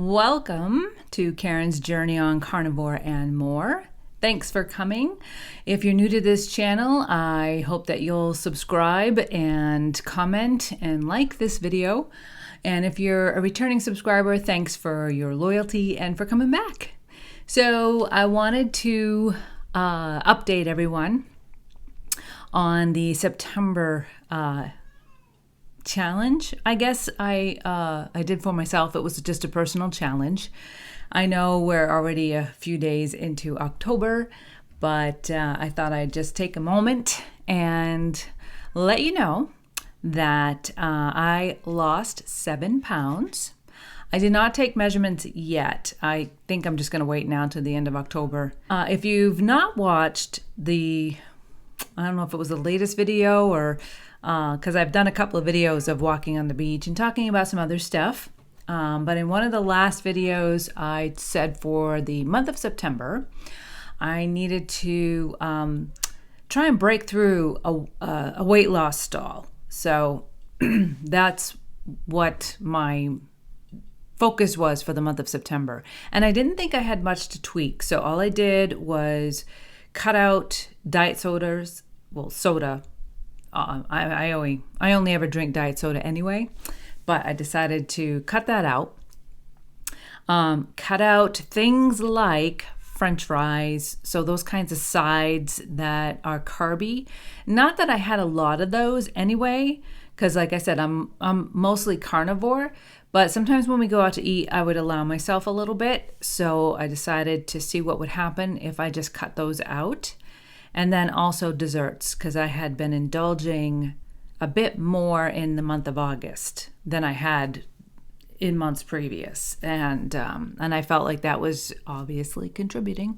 Welcome to Karen's Journey on Carnivore and More. Thanks for coming. If you're new to this channel, I hope that you'll subscribe and comment and like this video. And if you're a returning subscriber, thanks for your loyalty and for coming back. So I wanted to update everyone on the September challenge. I guess I did for myself. It was just a personal challenge. I know we're already a few days into October, but I thought I'd just take a moment and let you know that I lost 7 pounds. I did not take measurements yet. I think I'm just going to wait now to the end of October. If you've not watched I don't know if it was the latest video or because I've done a couple of videos of walking on the beach and talking about some other stuff. But in one of the last videos, I said for the month of September, I needed to try and break through a weight loss stall. So that's what my focus was for the month of September. And I didn't think I had much to tweak. So all I did was cut out diet sodas, soda. I only ever drink diet soda anyway, but I decided to cut that out. Cut out things like French fries, so those kinds of sides that are carby. Not that I had a lot of those anyway, because like I said, I'm mostly carnivore, but sometimes when we go out to eat, I would allow myself a little bit. So I decided to see what would happen if I just cut those out. And then also desserts, because I had been indulging a bit more in the month of August than I had in months previous. And I felt like that was obviously contributing.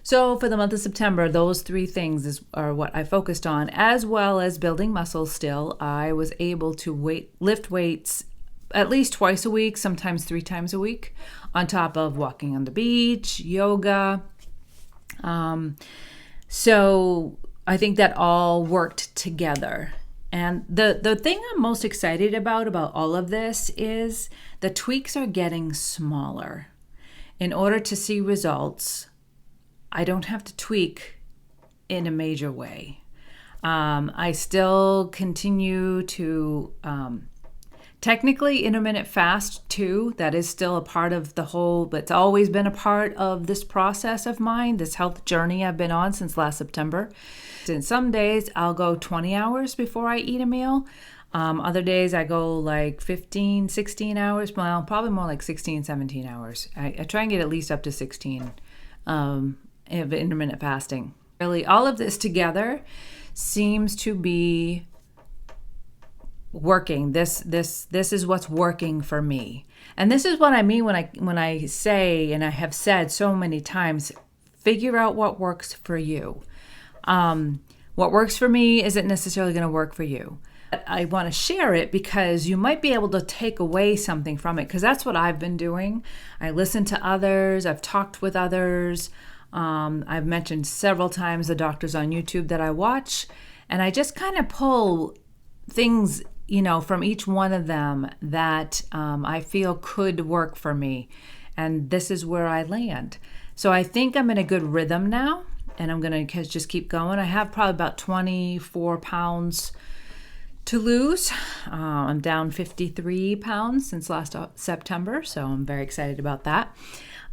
So for the month of September, those 3 things are what I focused on, as well as building muscle still. I was able to lift weights at least twice a week, sometimes 3 times a week, on top of walking on the beach, yoga. So I think that all worked together. And the thing I'm most excited about all of this is the tweaks are getting smaller. In order to see results, I don't have to tweak in a major way. I still continue to technically intermittent fast too. That is still a part of the whole, but it's always been a part of this process of mine, this health journey I've been on since last September. And some days I'll go 20 hours before I eat a meal. Other days I go like 15, 16 hours. Well, probably more like 16, 17 hours. I try and get at least up to 16 of intermittent fasting. Really, all of this together seems to be working. This is what's working for me. And this is what I mean when I say, and I have said so many times, figure out what works for you. What works for me isn't necessarily going to work for you. I want to share it because you might be able to take away something from it, because that's what I've been doing. I listen to others. I've talked with others. I've mentioned several times the doctors on YouTube that I watch, and I just kind of pull things from each one of them that I feel could work for me. And this is where I land. So I think I'm in a good rhythm now, and I'm going to just keep going. I have probably about 24 pounds to lose. I'm down 53 pounds since last September, so I'm very excited about that.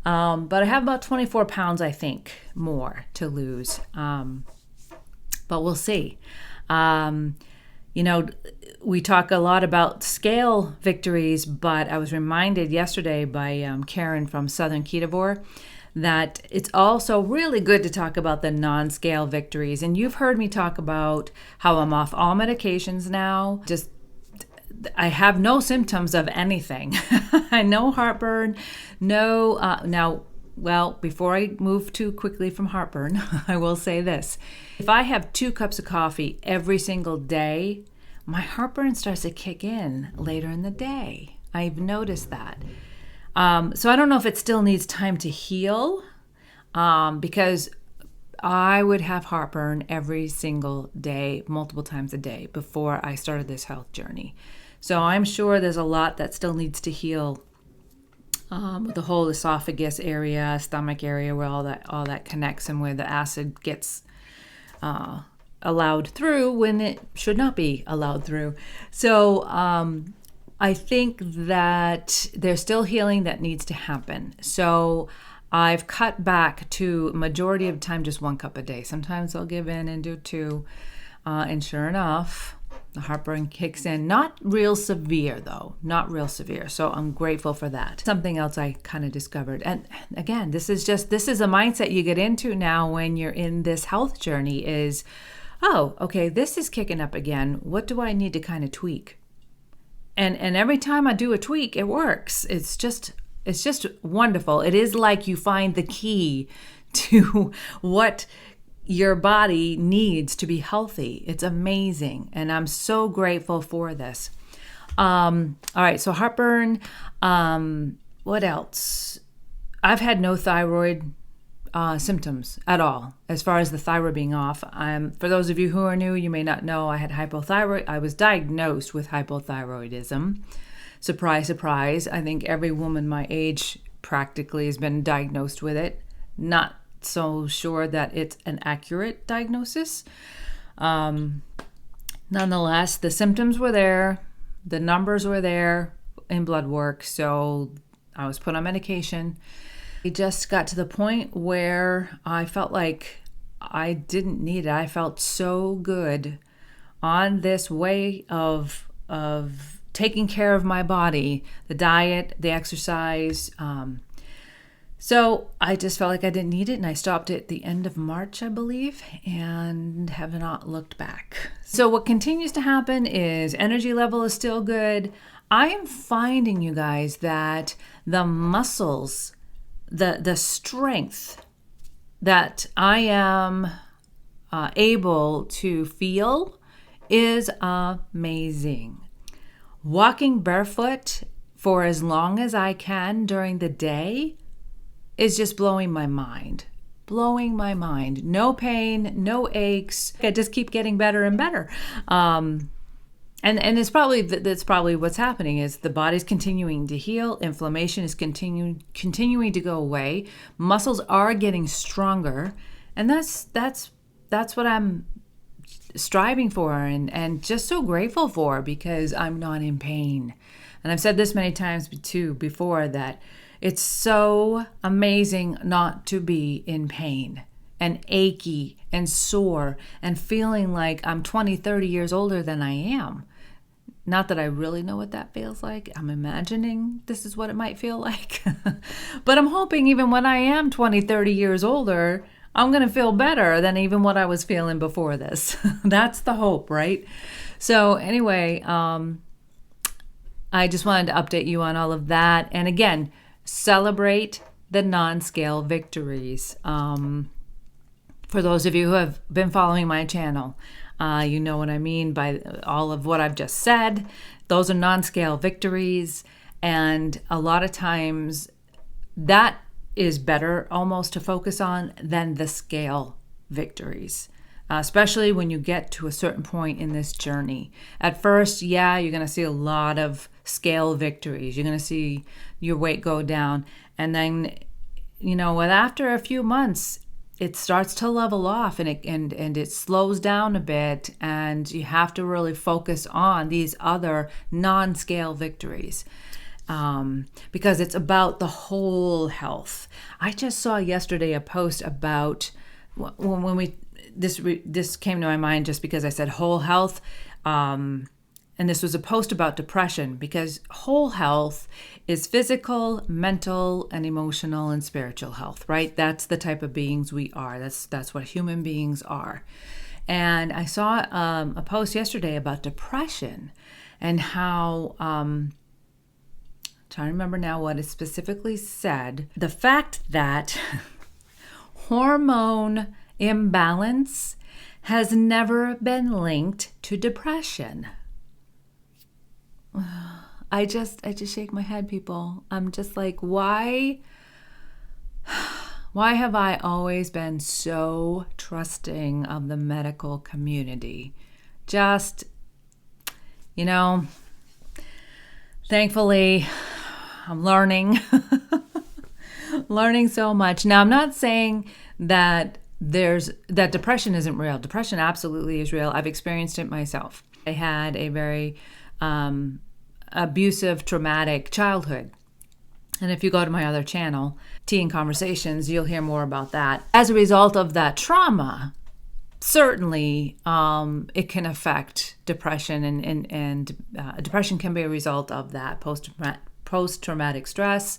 But I have about 24 pounds, I think, more to lose. But we'll see. We talk a lot about scale victories, but I was reminded yesterday by Karen from Carnivore that it's also really good to talk about the non-scale victories. And you've heard me talk about how I'm off all medications now. I have no symptoms of anything. No heartburn, before I move too quickly from heartburn, I will say this. If I have 2 cups of coffee every single day, my heartburn starts to kick in later in the day. I've noticed that. So I don't know if it still needs time to heal, because I would have heartburn every single day, multiple times a day, before I started this health journey. So I'm sure there's a lot that still needs to heal with the whole esophagus area, stomach area, where all that connects and where the acid gets allowed through when it should not be allowed through. So I think that there's still healing that needs to happen. So I've cut back to majority of the time just 1 cup a day. Sometimes I'll give in and do 2. And sure enough, the heartburn kicks in. Not real severe though, not real severe. So I'm grateful for that. Something else I kind of discovered. And again, this is a mindset you get into now when you're in this health journey is, oh, okay, this is kicking up again. What do I need to kind of tweak? And every time I do a tweak, it works. It's just wonderful. It is like you find the key to what your body needs to be healthy. It's amazing. And I'm so grateful for this. All right. So heartburn. What else? I've had no thyroid symptoms at all as far as the thyroid being off. For those of you who are new, you may not know I had hypothyroid. I was diagnosed with hypothyroidism. Surprise, surprise. I think every woman my age practically has been diagnosed with it. Not so sure that it's an accurate diagnosis. Nonetheless, the symptoms were there. The numbers were there in blood work. So I was put on medication. It just got to the point where I felt like I didn't need it. I felt so good on this way of taking care of my body, the diet, the exercise. So I just felt like I didn't need it, and I stopped it at the end of March, I believe, and have not looked back. So what continues to happen is energy level is still good. I am finding, you guys, that the muscles, the strength that I am able to feel is amazing. Walking barefoot for as long as I can during the day is just blowing my mind. No pain, no aches. I just keep getting better and better. And it's probably that's probably what's happening is the body's continuing to heal. Inflammation is continuing to go away. Muscles are getting stronger, and that's what I'm striving for and just so grateful for, because I'm not in pain. And I've said this many times too before that it's so amazing not to be in pain and achy and sore and feeling like I'm 20, 30 years older than I am. Not that I really know what that feels like. I'm imagining this is what it might feel like. But I'm hoping even when I am 20, 30 years older, I'm going to feel better than even what I was feeling before this. That's the hope, right? So anyway, I just wanted to update you on all of that. And again, celebrate the non-scale victories. For those of you who have been following my channel, you know what I mean by all of what I've just said. Those are non-scale victories. And a lot of times that is better almost to focus on than the scale victories, especially when you get to a certain point in this journey. At first, yeah, you're going to see a lot of scale victories. You're going to see your weight go down. And then, after a few months, it starts to level off and it slows down a bit. And you have to really focus on these other non-scale victories. Because it's about the whole health. I just saw yesterday a post about when this came to my mind just because I said whole health, and this was a post about depression, because whole health is physical, mental, and emotional and spiritual health, right? That's the type of beings we are. That's what human beings are. And I saw a post yesterday about depression and how trying to remember now what it specifically said. The fact that hormone imbalance has never been linked to depression. I just shake my head, people. I'm just like, why have I always been so trusting of the medical community? Just, thankfully, I'm learning, learning so much. Now, I'm not saying that that depression isn't real. Depression absolutely is real. I've experienced it myself. I had a very abusive, traumatic childhood. And if you go to my other channel, Tea and Conversations, you'll hear more about that. As a result of that trauma, certainly it can affect depression, and depression can be a result of that post-traumatic stress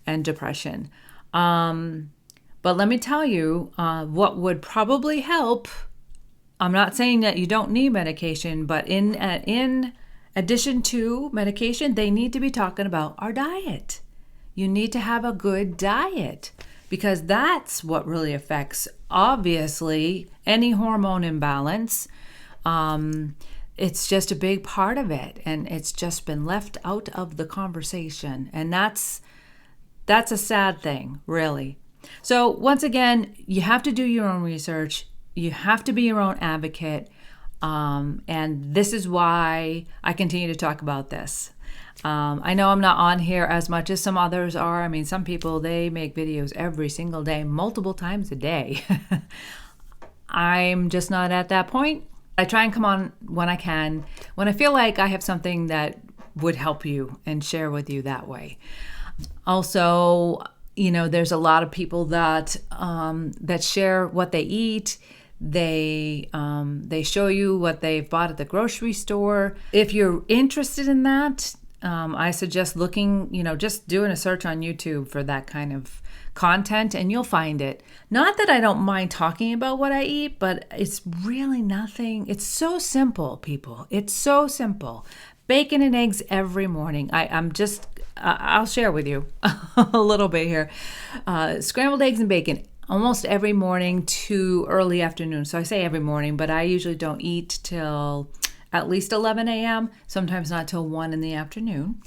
and depression. But let me tell you, what would probably help, I'm not saying that you don't need medication, but in addition to medication, they need to be talking about our diet. You need to have a good diet, because that's what really affects, obviously, any hormone imbalance. It's just a big part of it, and it's just been left out of the conversation. And that's a sad thing, really. So once again, you have to do your own research. You have to be your own advocate. And this is why I continue to talk about this. I know I'm not on here as much as some others are. I mean, some people, they make videos every single day, multiple times a day. I'm just not at that point. I try and come on when I can, when I feel like I have something that would help you and share with you that way. Also, there's a lot of people that share what they eat. They show you what they've bought at the grocery store. If you're interested in that, I suggest looking, just doing a search on YouTube for that kind of content, and you'll find it. Not that I don't mind talking about what I eat, but it's really nothing. It's so simple, people. It's so simple. Bacon and eggs every morning. I'll share with you a little bit here. Scrambled eggs and bacon almost every morning to early afternoon. So I say every morning, but I usually don't eat till at least 11 a.m., sometimes not till 1 in the afternoon.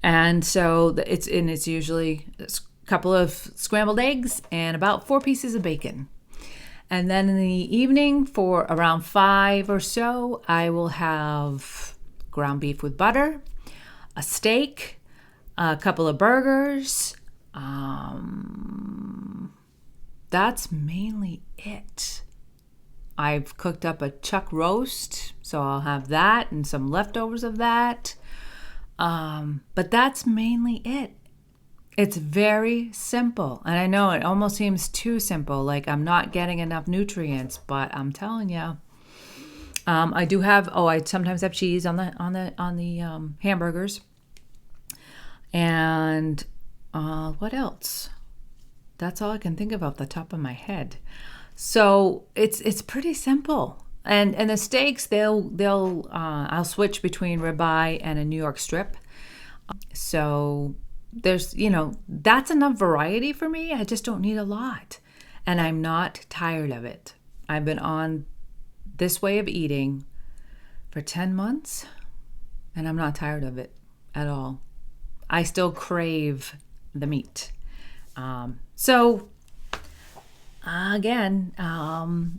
And so it's usually a couple of scrambled eggs and about 4 pieces of bacon. And then in the evening, for around 5 or so, I will have ground beef with butter, a steak, a couple of burgers. That's mainly it. I've cooked up a chuck roast, so I'll have that and some leftovers of that. But that's mainly it. It's very simple. And I know it almost seems too simple, like I'm not getting enough nutrients, but I'm telling you, I do have, I sometimes have cheese on the hamburgers. And what else? That's all I can think of off the top of my head. So it's pretty simple. And the steaks, I'll switch between ribeye and a New York strip. So there's, that's enough variety for me. I just don't need a lot. And I'm not tired of it. I've been on this way of eating for 10 months, and I'm not tired of it at all. I still crave the meat. So again,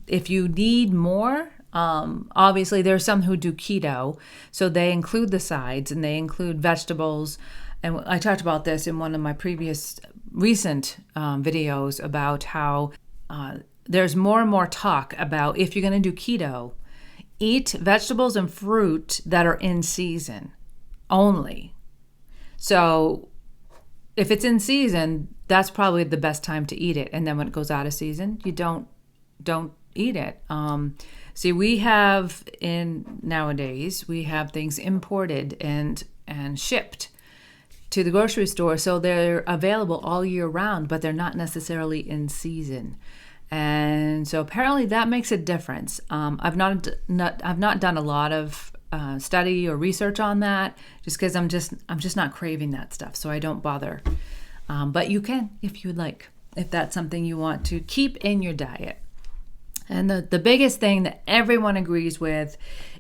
if you need more, obviously there's some who do keto, so they include the sides and they include vegetables. And I talked about this in one of my recent videos about how there's more and more talk about, if you're going to do keto, eat vegetables and fruit that are in season only. So if it's in season, that's probably the best time to eat it. And then when it goes out of season, you don't eat it. See, nowadays we have things imported and shipped to the grocery store, so they're available all year round, but they're not necessarily in season. And so apparently that makes a difference. I've not done a lot of study or research on that, just because I'm just not craving that stuff, so I don't bother. But you can, if you'd like, if that's something you want to keep in your diet. And the biggest thing that everyone agrees with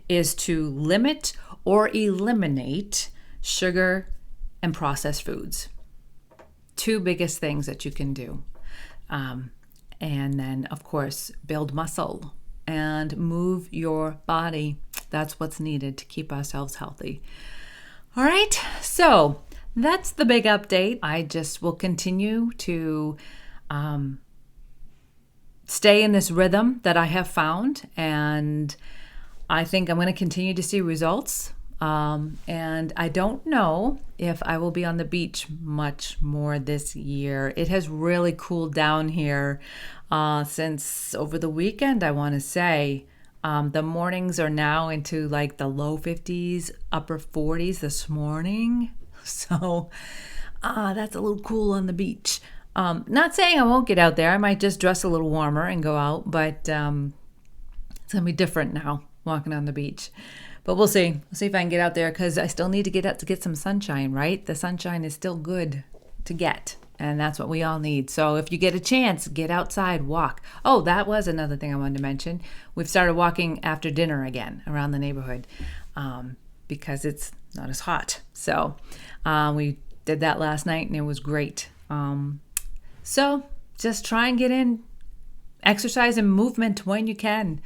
is to limit or eliminate sugar and processed foods. 2 biggest things that you can do. And then, of course, build muscle and move your body. That's what's needed to keep ourselves healthy. All right, so that's the big update. I just will continue to stay in this rhythm that I have found, and I think I'm going to continue to see results. And I don't know if I will be on the beach much more this year. It has really cooled down here since over the weekend, I want to say. The mornings are now into like the low 50s, upper 40s this morning. So that's a little cool on the beach. Not saying I won't get out there. I might just dress a little warmer and go out, but it's going to be different now walking on the beach. But we'll see. We'll see if I can get out there because I still need to get out to get some sunshine, right? The sunshine is still good to get, and that's what we all need. So if you get a chance, get outside, walk. Oh, that was another thing I wanted to mention. We've started walking after dinner again around the neighborhood because it's not as hot. So we did that last night, and it was great. So just try and get in exercise and movement when you can.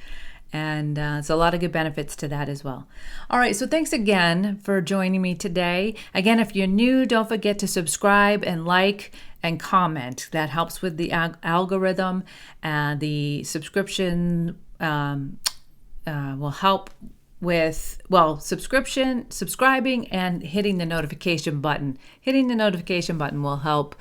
And there's a lot of good benefits to that as well. All right, so thanks again for joining me today. Again, if you're new, don't forget to subscribe and like and comment. That helps with the algorithm. The subscription will help with, subscribing and hitting the notification button. Hitting the notification button will help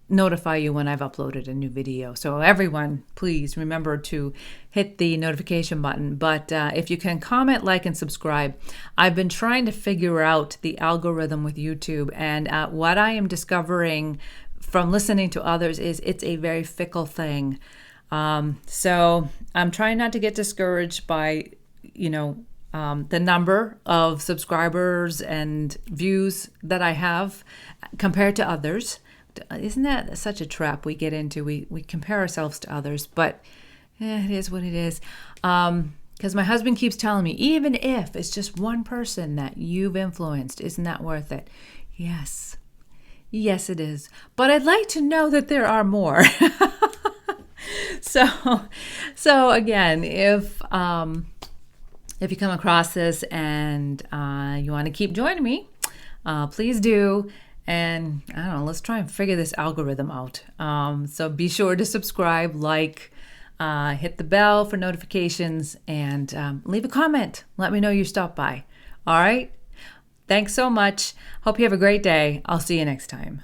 notify you when I've uploaded a new video. So everyone, please remember to hit the notification button. But if you can comment, like, and subscribe. I've been trying to figure out the algorithm with YouTube, and what I am discovering from listening to others is it's a very fickle thing. So I'm trying not to get discouraged by, the number of subscribers and views that I have compared to others. Isn't that such a trap we get into? We compare ourselves to others, but it is what it is. Because my husband keeps telling me, even if it's just one person that you've influenced, isn't that worth it? Yes, it is. But I'd like to know that there are more. So again, if you come across this and you want to keep joining me, please do. And I don't know, let's try and figure this algorithm out. So be sure to subscribe, like, hit the bell for notifications, and leave a comment. Let me know you stopped by. All right? Thanks so much. Hope you have a great day. I'll see you next time.